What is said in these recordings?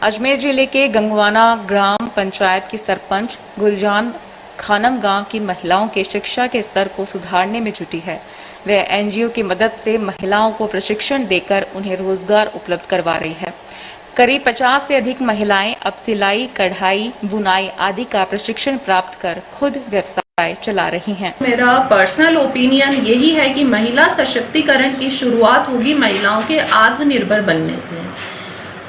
अजमेर जिले के गंगवाना ग्राम पंचायत की सरपंच गुलजान खानम गांव की महिलाओं के शिक्षा के स्तर को सुधारने में जुटी है। वह एनजीओ की मदद से महिलाओं को प्रशिक्षण देकर उन्हें रोजगार उपलब्ध करवा रही है। करीब 50 से अधिक महिलाएं अब सिलाई, कढ़ाई, बुनाई आदि का प्रशिक्षण प्राप्त कर खुद व्यवसाय चला रही हैं। मेरा पर्सनल ओपिनियन यही है कि महिला सशक्तिकरण की शुरुआत होगी महिलाओं के आत्मनिर्भर बनने से।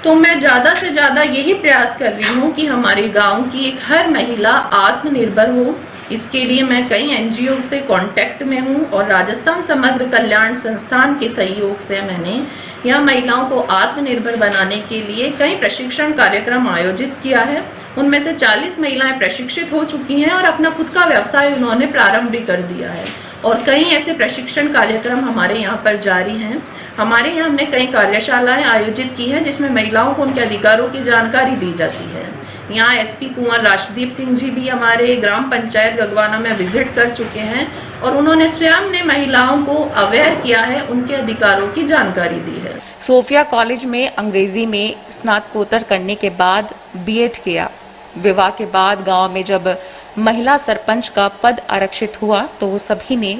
तो मैं ज़्यादा से ज़्यादा यही प्रयास कर रही हूँ कि हमारे गांव की एक हर महिला आत्मनिर्भर हो। इसके लिए मैं कई एनजीओ से कांटेक्ट में हूँ और राजस्थान समग्र कल्याण संस्थान के सहयोग से मैंने यहाँ महिलाओं को आत्मनिर्भर बनाने के लिए कई प्रशिक्षण कार्यक्रम आयोजित किया है। उनमें से 40 महिलाएं प्रशिक्षित हो चुकी हैं और अपना खुद का व्यवसाय उन्होंने प्रारंभ भी कर दिया है और कई ऐसे प्रशिक्षण कार्यक्रम हमारे यहाँ पर जारी हैं। हमारे यहाँ हमने कई कार्यशालाएं आयोजित की हैं जिसमें महिलाओं को उनके अधिकारों की जानकारी दी जाती है। यहाँ एसपी कुंवर राष्ट्रदीप सिंह जी भी हमारे ग्राम पंचायत गंगवाना में विजिट कर चुके हैं और उन्होंने स्वयं ने महिलाओं को अवेयर किया है, उनके अधिकारों की जानकारी दी है। सोफिया कॉलेज में अंग्रेजी में स्नातकोत्तर करने के बाद बीएड किया। विवाह के बाद गांव में जब महिला सरपंच का पद आरक्षित हुआ तो सभी ने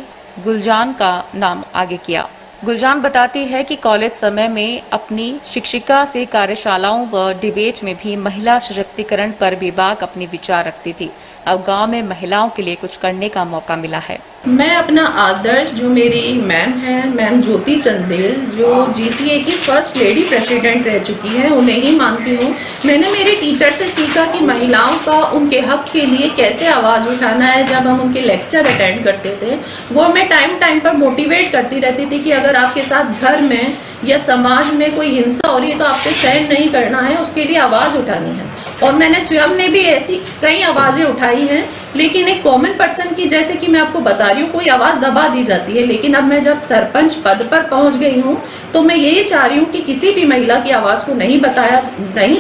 गुलजान का नाम आगे किया। गुलजान बताती है कि कॉलेज समय में अपनी शिक्षिका से कार्यशालाओं व डिबेट में भी महिला सशक्तिकरण पर बेबाक अपने विचार रखती थी। अब गांव में महिलाओं के लिए कुछ करने का मौका मिला है। मैं अपना आदर्श जो मेरी मैम है, मैम ज्योति चंदेल, जो जीसीए की फर्स्ट लेडी प्रेसिडेंट रह चुकी है, उन्हें ही मानती हूँ। मैंने मेरे टीचर से सीखा कि महिलाओं का उनके हक के लिए कैसे आवाज़ उठाना है। जब हम उनके लेक्चर अटेंड करते थे वो मैं टाइम पर मोटिवेट करती रहती थी कि अगर आपके साथ घर में या समाज में कोई हिंसा हो रही है तो आपको सहन नहीं करना है, उसके लिए आवाज़ उठानी है। और मैंने स्वयं ने भी ऐसी कई आवाज़ें उठाई हैं, लेकिन एक कॉमन पर्सन की, जैसे कि मैं आपको बता रही हूँ, कोई आवाज़ दबा दी जाती है। लेकिन अब मैं जब सरपंच पद पर पहुँच गई हूँ तो मैं यही चाह रही हूँ कि किसी भी महिला की आवाज़ को नहीं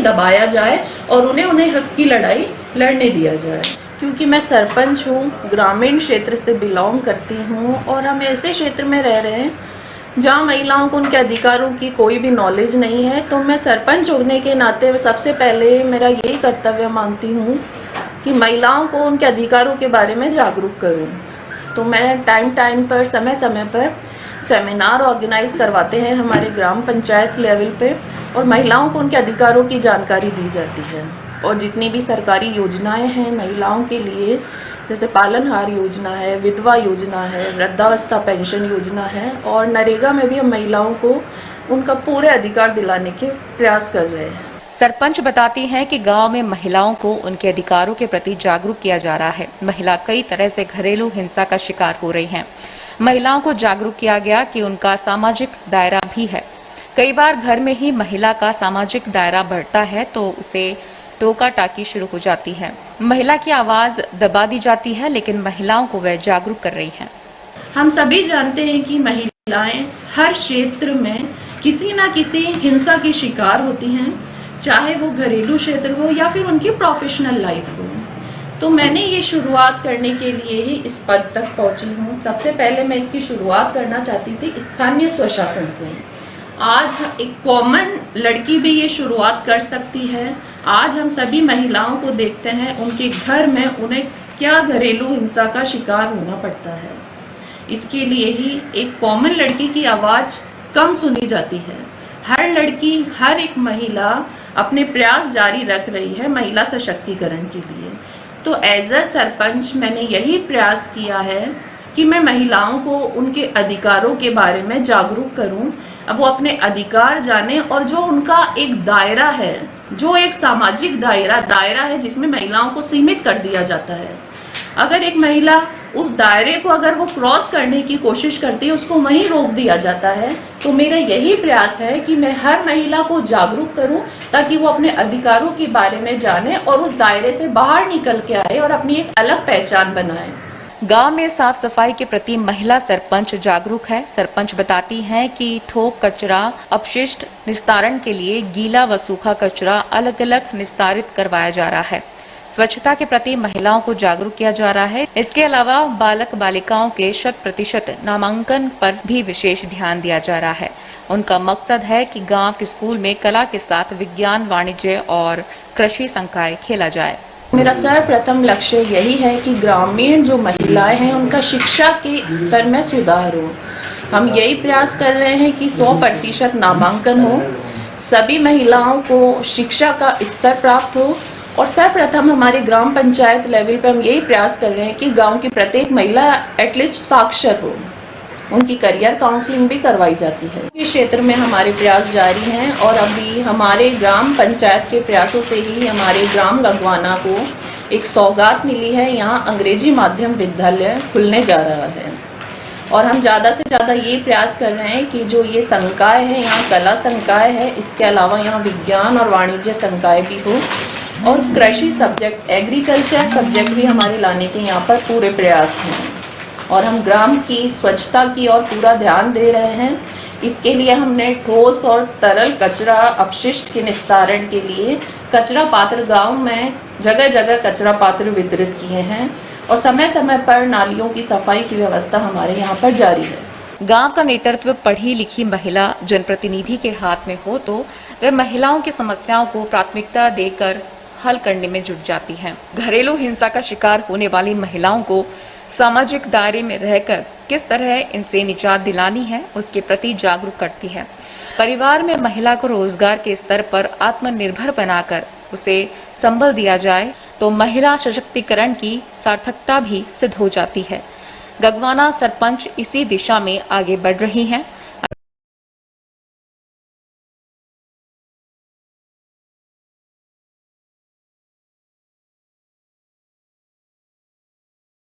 दबाया जाए और उन्हें हक की लड़ाई लड़ने दिया जाए। क्योंकि मैं सरपंच हूँ, ग्रामीण क्षेत्र से बिलोंग करती हूँ और हम ऐसे क्षेत्र में रह रहे हैं जहाँ महिलाओं को उनके अधिकारों की कोई भी नॉलेज नहीं है। तो मैं सरपंच होने के नाते सबसे पहले मेरा यही कर्तव्य मानती हूँ कि महिलाओं को उनके अधिकारों के बारे में जागरूक करूँ। तो मैं टाइम पर समय पर सेमिनार ऑर्गेनाइज करवाते हैं हमारे ग्राम पंचायत लेवल पे और महिलाओं को उनके अधिकारों की जानकारी दी जाती है। और जितनी भी सरकारी योजनाएं हैं महिलाओं के लिए, जैसे पालनहार योजना है, विधवा योजना है, वृद्धावस्था पेंशन योजना है और नरेगा में भी हम महिलाओं को उनका पूरे अधिकार दिलाने के प्रयास कर रहे हैं। सरपंच बताती हैं कि गांव में महिलाओं को उनके अधिकारों के प्रति जागरूक किया जा रहा है। महिला कई तरह से घरेलू हिंसा का शिकार हो रही हैं। महिलाओं को जागरूक किया गया कि उनका सामाजिक दायरा भी है। कई बार घर में ही महिला का सामाजिक दायरा बढ़ता है तो उसे टोका टाकी शुरू हो जाती है। महिला की आवाज दबा दी जाती है, लेकिन महिलाओं को वह जागरूक कर रही हैं। हम सभी जानते हैं कि महिलाएं हर क्षेत्र में किसी न किसी हिंसा की शिकार होती हैं, चाहे वो घरेलू क्षेत्र हो या फिर उनकी प्रोफेशनल लाइफ हो। तो मैंने ये शुरुआत करने के लिए ही इस पद तक पहुंची हूँ। सबसे पहले मैं इसकी शुरुआत करना चाहती थी स्थानीय स्वशासन से। आज एक कॉमन लड़की भी ये शुरुआत कर सकती है। आज हम सभी महिलाओं को देखते हैं उनके घर में उन्हें क्या घरेलू हिंसा का शिकार होना पड़ता है। इसके लिए ही एक कॉमन लड़की की आवाज़ कम सुनी जाती है। हर लड़की, हर एक महिला अपने प्रयास जारी रख रही है महिला सशक्तिकरण के लिए। तो एज अ सरपंच मैंने यही प्रयास किया है कि मैं महिलाओं को उनके अधिकारों के बारे में जागरूक करूं। अब वो अपने अधिकार जाने और जो उनका एक दायरा है, जो एक सामाजिक दायरा है जिसमें महिलाओं को सीमित कर दिया जाता है। अगर एक महिला उस दायरे को अगर वो क्रॉस करने की कोशिश करती है, उसको वहीं रोक दिया जाता है। तो मेरा यही प्रयास है कि मैं हर महिला को जागरूक करूं ताकि वो अपने अधिकारों के बारे में जाने और उस दायरे से बाहर निकल के आए और अपनी एक अलग पहचान बनाए। गांव में साफ सफाई के प्रति महिला सरपंच जागरूक है। सरपंच बताती हैं कि ठोक कचरा अपशिष्ट निस्तारण के लिए गीला व सूखा कचरा अलग अलग निस्तारित करवाया जा रहा है। स्वच्छता के प्रति महिलाओं को जागरूक किया जा रहा है। इसके अलावा बालक बालिकाओं के 100% नामांकन पर भी विशेष ध्यान दिया जा रहा है। उनका मकसद है कि गांव के स्कूल में कला के साथ विज्ञान, वाणिज्य और कृषि संकाय खेला जाए। मेरा सर्वप्रथम लक्ष्य यही है कि ग्रामीण जो महिलाएं हैं उनका शिक्षा के स्तर में सुधार हो। हम यही प्रयास कर रहे हैं कि 100% नामांकन हो, सभी महिलाओं को शिक्षा का स्तर प्राप्त हो और सर्वप्रथम हमारे ग्राम पंचायत लेवल पे हम यही प्रयास कर रहे हैं कि गांव की प्रत्येक महिला एटलीस्ट साक्षर हो। उनकी करियर काउंसलिंग भी करवाई जाती है। इस क्षेत्र में हमारे प्रयास जारी हैं और अभी हमारे ग्राम पंचायत के प्रयासों से ही हमारे ग्राम गगवाना को एक सौगात मिली है। यहाँ अंग्रेजी माध्यम विद्यालय खुलने जा रहा है और हम ज़्यादा से ज़्यादा ये प्रयास कर रहे हैं कि जो ये संकाय है, यहाँ कला संकाय है, इसके अलावा यहाँ विज्ञान और वाणिज्य संकाय भी हो और कृषि सब्जेक्ट, एग्रीकल्चर सब्जेक्ट भी हमारे लाने के यहाँ पर पूरे प्रयास हैं। और हम ग्राम की स्वच्छता की ओर पूरा ध्यान दे रहे हैं। इसके लिए हमने ठोस और तरल कचरा अपशिष्ट के निस्तारण के लिए कचरा पात्र गांव में जगह जगह कचरा पात्र वितरित किए हैं और समय समय पर नालियों की सफाई की व्यवस्था हमारे यहाँ पर जारी है। गांव का नेतृत्व पढ़ी लिखी महिला जनप्रतिनिधि के हाथ में हो तो वे महिलाओं की समस्याओं को प्राथमिकता देकर हल करने में जुट जाती हैं। घरेलू हिंसा का शिकार होने वाली महिलाओं को सामाजिक दायरे में रहकर किस तरह इनसे निजात दिलानी है, उसके प्रति जागरूक करती है। परिवार में महिला को रोजगार के स्तर पर आत्मनिर्भर बनाकर उसे संबल दिया जाए तो महिला सशक्तिकरण की सार्थकता भी सिद्ध हो जाती है। गगवाना सरपंच इसी दिशा में आगे बढ़ रही हैं।